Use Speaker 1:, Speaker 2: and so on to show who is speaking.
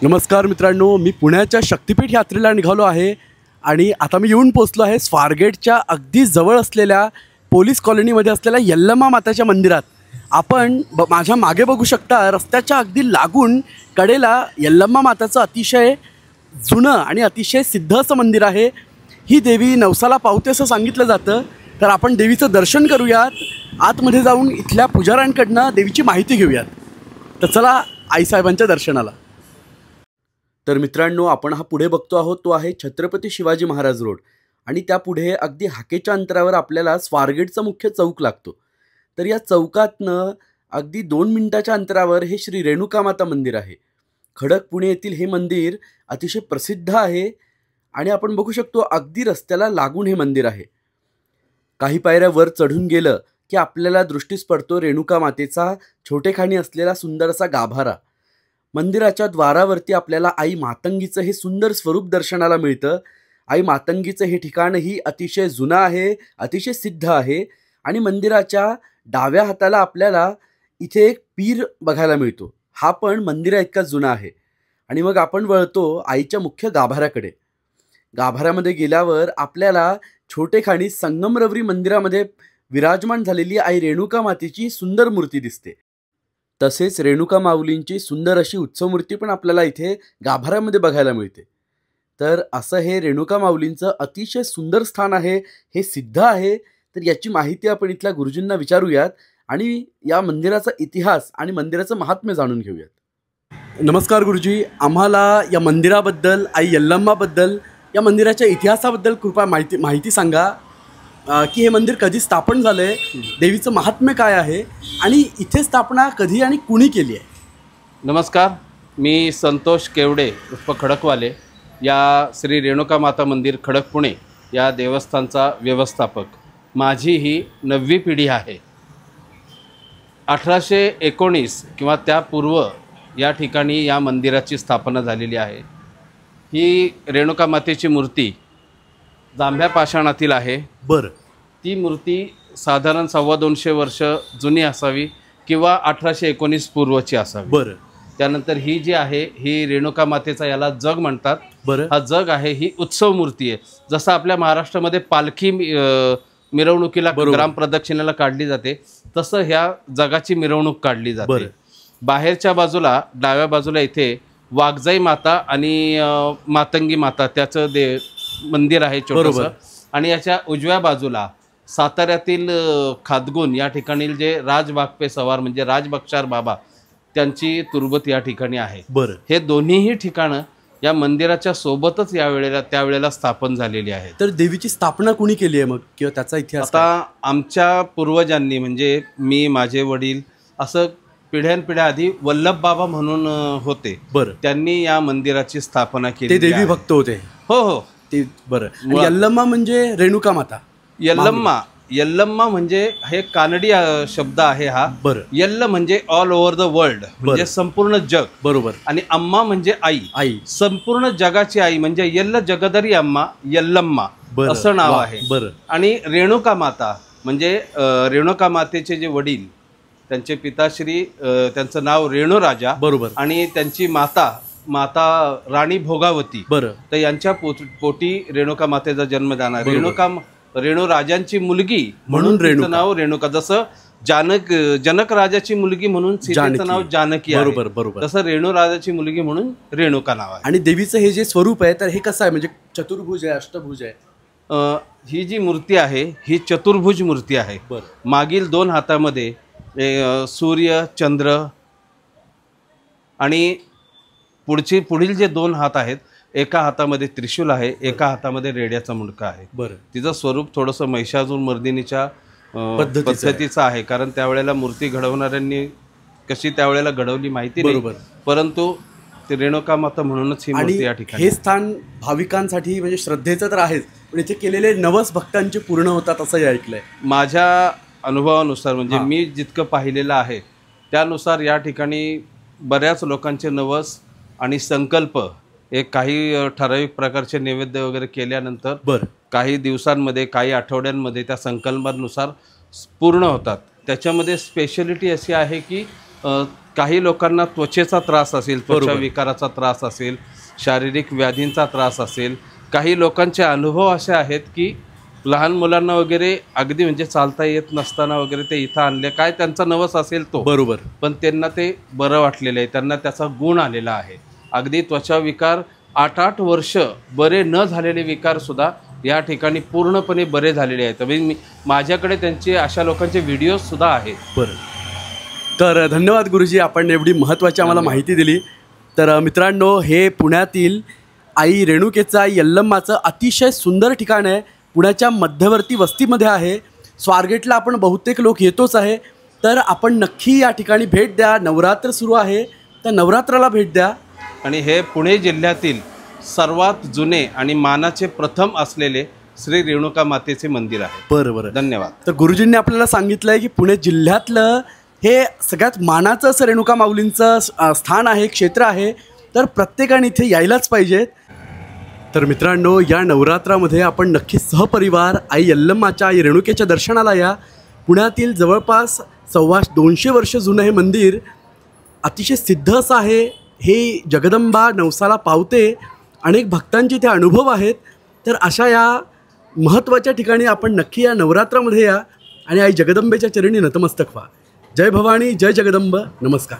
Speaker 1: नमस्कार मित्रांनो, मी पुण्याच्या शक्तिपीठ यात्रेला निघालो आहे आणि आता मी येऊन पोचलो आहे स्वारगेटच्या अगदी जवळ असलेल्या पोलीस कॉलनीमध्ये असलेल्या यल्लम्मा माताच्या मंदिरात। आपण माझ्या मागे बघू शकता, रस्त्याच्या अगदी लागून कडेला यल्लम्मा माताचं अतिशय जुनं आणि अतिशय सिद्ध असं मंदिर आहे। ही देवी नवसाला पावते असं सांगितलं जातं। तर आपण देवीचं दर्शन करूयात, आतमध्ये जाऊन इथल्या पुजाऱ्यांकडनं देवीची माहिती घेऊयात। तर चला आईसाहेबांच्या दर्शनाला। तर मित्रांनो, आपण हा पुढे बघतो आहोत तो आहे छत्रपती शिवाजी महाराज रोड आणि त्या पुढे अगदी हाकेच्या अंतरावर आपल्याला स्वारगेटचा मुख्य चौक लागतो। तर या चौकातनं अगदी 2 मिनिटाच्या अंतरावर हे श्री रेणुकामाता मंदिर आहे। खडकपुणे येथील हे मंदिर अतिशय प्रसिद्ध आहे आणि आपण बघू शकतो अगदी रस्त्याला लागून हे मंदिर आहे। काही पायऱ्या वर चढून गेलं की आपल्याला दृष्टीस पडतो रेणुका मातेचा छोटेखानी असलेला सुंदर असा गाभारा। मंदिराच्या द्वारावरती आपल्याला आई मातंगीचं हे सुंदर स्वरूप दर्शनाला मिळतं। आई मातंगीचं हे ठिकाणही अतिशय जुनं आहे, अतिशय सिद्ध आहे आणि मंदिराच्या डाव्या हाताला आपल्याला इथे एक पीर बघायला मिळतो। हा पण मंदिरा इतका जुना आहे। आणि मग आपण वळतो आईच्या मुख्य गाभाऱ्याकडे। गाभाऱ्यामध्ये गेल्यावर आपल्याला छोटेखानी संगमरवरी मंदिरामध्ये विराजमान झालेली आई रेणुका मातेची सुंदर मूर्ती दिसते। तसेच रेणुका माऊलींची सुंदर अशी उत्सव मूर्ती पण आपल्याला इथे गाभाऱ्यामध्ये बघायला मिळते। तर असं हे रेणुका माऊलींचं अतिशय सुंदर स्थान आहे, हे सिद्ध आहे। तर याची माहिती आपण इथल्या गुरुजींना विचारूयात आणि या मंदिराचा इतिहास आणि मंदिराचं महात्म्य जाणून घेऊयात। नमस्कार गुरुजी, आम्हाला या मंदिराबद्दल, आई यल्लम्माबद्दल, या मंदिराच्या इतिहासाबद्दल कृपया माहिती सांगा की हे मंदिर कधी स्थापन झालंय, देवीचं महात्म्य काय आहे आणि इथे स्थापना कधी आणि कुणी केली आहे?
Speaker 2: नमस्कार, मी संतोष केवडे उर्फ खडकवाले या श्री रेणुका माता मंदिर खडकपुणे या देवस्थानचा व्यवस्थापक। माझी ही 9वी पिढी आहे। 1819 किंवा त्यापूर्व या ठिकाणी या मंदिराची स्थापना झालेली आहे। ही रेणुका मातेची मूर्ती जांभ्या पाषाणातील आहे।
Speaker 1: बरं,
Speaker 2: ती मूर्ती साधारण 250 वर्ष जुनी असावी किंवा 1819 पूर्वची असावी।
Speaker 1: बरं,
Speaker 2: त्यानंतर ही जी आहे ही रेणुका मातेचा याला जग म्हणतात।
Speaker 1: बरं,
Speaker 2: हा जग आहे, ही उत्सव मूर्ती आहे। जसं आपल्या महाराष्ट्रामध्ये पालखी मिरवणुकीला ग्राम प्रदक्षिणेला काढली जाते, तसं ह्या जगाची मिरवणूक काढली जाते। बाहेरच्या बाजूला डाव्या बाजूला इथे वाघजाई माता आणि मातंगी माता त्याचं मंदिर आहे छोटंसं। आणि याच्या उजव्या बाजूला साताऱ्यातील खादगुण या ठिकाणी जे राजबागपे सवार म्हणजे राजबक्षार बाबा त्यांची तुरबत या ठिकाणी आहे।
Speaker 1: बरं,
Speaker 2: हे दोन्हीही ठिकाणं या मंदिराच्या सोबतच त्यावेळेला स्थापन झालेली आहेत।
Speaker 1: तर देवीची स्थापना कुणी केली आहे मग, किंवा त्याचा इतिहास?
Speaker 2: आता आमच्या पूर्वजांनी म्हणजे मी, माझे वडील, असं पिढ्यानपिढ्या आधी वल्लभ बाबा म्हणून होते।
Speaker 1: बरं,
Speaker 2: त्यांनी या मंदिराची स्थापना केली।
Speaker 1: ते देवी भक्त होते?
Speaker 2: हो हो,
Speaker 1: ते बरं। यल्लम्मा म्हणजे रेणुका माता?
Speaker 2: यल्लम्मा म्हणजे हे कानडी शब्द आहे हा।
Speaker 1: बरं,
Speaker 2: यल्ल म्हणजे ऑल ओव्हर द वर्ल्ड, म्हणजे संपूर्ण जग।
Speaker 1: बरोबर।
Speaker 2: आणि अम्मा म्हणजे आई, आई संपूर्ण जगाची आई म्हणजे यल्ल जगदरी अम्मा यल्लम्मा असं नाव आहे।
Speaker 1: बरं।
Speaker 2: आणि रेणुका माता म्हणजे रेणुका मातेचे जे वडील, त्यांचे पिताश्री, त्यांचं नाव रेणुराजा, बरोबर, आणि त्यांची माता राणी भोगावती। बरं। तर यांच्या पोटी रेणुका मातेचा जन्म झाला। रेणुराजांची मुलगी म्हणून तिचं नाव रेणुका। जसं जनक राजाची मुलगी म्हणून सीतेचं नाव जानकी आहे, बरोबर बरोबर, तसं रेणुराजाची मुलगी म्हणून रेणुका नाव आहे।
Speaker 1: आणि देवीचं हे जे स्वरूप आहे तर हे कसं आहे, म्हणजे चतुर्भुज आहे, अष्टभुज आहे?
Speaker 2: ही जी मूर्ती आहे ही चतुर्भुज मूर्ती आहे। मागील 2 हातामध्ये सूर्य, चंद्र आणि पुढील जे 2 हात आहेत, एका हातामध्ये त्रिशूल आहे, एका हातामध्ये रेड्याचा मुंडका आहे। बरं। तिचं स्वरूप थोडंसं महिषासुर मर्दिनीच्या पद्धतीचं आहे, कारण त्यावेळेला मूर्ती घडवणाऱ्यांनी कशी त्यावेळेला घडवली माहिती नाही, परंतु ते रेणुका माता म्हणूनच ही मूर्ती या ठिकाणी।
Speaker 1: हे स्थान भाविकांसाठी म्हणजे श्रद्धेचं तर आहेच, पण इथे केलेले नवस भक्तांचे पूर्ण होतात असंही ऐकलंय।
Speaker 2: माझ्या अनुभवानुसार म्हणजे मी जितकं पाहिलेलं आहे त्यानुसार या ठिकाणी बऱ्याच लोकांचे नवस आणि संकल्प एक काही ठराविक प्रकारचे नैवेद्य वगैरे केल्यानंतर काही दिवसांमध्ये, काही आठवड्यांमध्ये त्या संकल्पानुसार पूर्ण होतात। त्याच्यामध्ये स्पेशलिटी अशी आहे की काही लोकांना त्वचेचा त्रास असेल, त्वचा विकाराचा त्रास असेल, शारीरिक व्याधींचा त्रास असेल, काही लोकांचे अनुभव असे आहेत की लहान मुलांना वगैरे अगदी म्हणजे चालता येत नसताना वगैरे ते इथं आणले, काय त्यांचा नवस असेल तो
Speaker 1: बरोबर,
Speaker 2: पण त्यांना ते बरं वाटलेलं आहे, त्यांना त्याचा गुण आलेला आहे. अगदी त्वचा विकार 8-8 वर्ष बरे न झालेले विकारसुद्धा या ठिकाणी पूर्णपणे बरे झालेले आहेत. म्हणजे माझ्याकडे त्यांचे अशा लोकांचे व्हिडिओजसुद्धा आहेत.
Speaker 1: बरं, तर धन्यवाद गुरुजी, आपण एवढी महत्त्वाची आम्हाला माहिती दिली. तर मित्रांनो, हे पुण्यातील आई रेणुकेचा यल्लम्माचं अतिशय सुंदर ठिकाण आहे. पुण्याच्या मध्यवर्ती वस्तीमध्ये आहे. स्वारगेटला आपण बहुतेक लोक येतोच आहे, तर आपण नक्की या ठिकाणी भेट द्या. नवरात्र सुरू आहे, तर नवरात्राला भेट द्या.
Speaker 2: आणि हे पुणे जिल्ह्यातील सर्वात जुने आणि मानाचे प्रथम असलेले श्री रेणुका मातेचे मंदिर आहे.
Speaker 1: बरं,
Speaker 2: धन्यवाद.
Speaker 1: तर गुरुजींनी आपल्याला सांगितलं आहे की पुणे जिल्ह्यातलं हे सगळ्यात मानाचं असं रेणुका माऊलींचं स्थान आहे, क्षेत्र आहे, तर प्रत्येकाने इथे यायलाच पाहिजेत. तर मित्रांनो, या नवरात्रामध्ये आपण नक्की सहपरिवार आई यल्लम्माच्या, आई रेणुकेच्या दर्शनाला या. पुण्यातील जवळपास 250 वर्ष जुनं हे मंदिर अतिशय सिद्ध असं आहे. हे जगदंबा नवसाला पावते, अनेक भक्तांचे इथे अनुभव आहेत. तर अशा या महत्त्वाच्या ठिकाणी आपण नक्की या नवरात्रामध्ये या आणि आई जगदंबेच्या चरणी नतमस्तक व्हा. जय भवानी, जय जगदंब, नमस्कार.